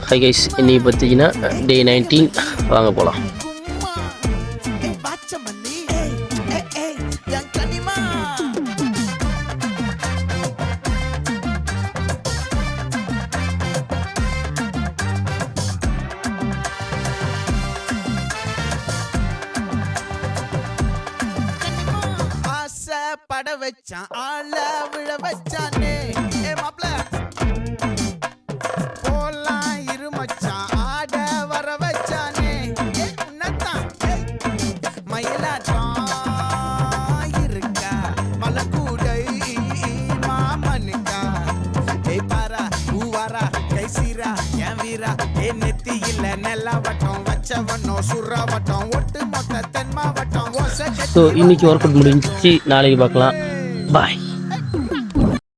Hi guys, இன்னைக்கு பார்த்தீங்கன்னா டே 19 வாங்க போகலாம். பட வச்சான் ஆள விழ வச்சானே மாப்ள போலாம் இருமச்சான் ஆட வர வச்சானே உன்னதான் மயிலாட்டம் இருக்கா மலக்கூடை மாமனுக்கா பாரா பூவாரா கைசீரா என் வீரா நெத்தி இல்ல நெல்லாவட்டம் வச்சவட்டம் சுறாவட்டம் ஒட்டு மொத்த தென் மாவட்டம். ஸோ இன்னைக்கு ஒர்க் அவுட் முடிஞ்சிச்சு, நாளைக்கு பார்க்கலாம். பாய்.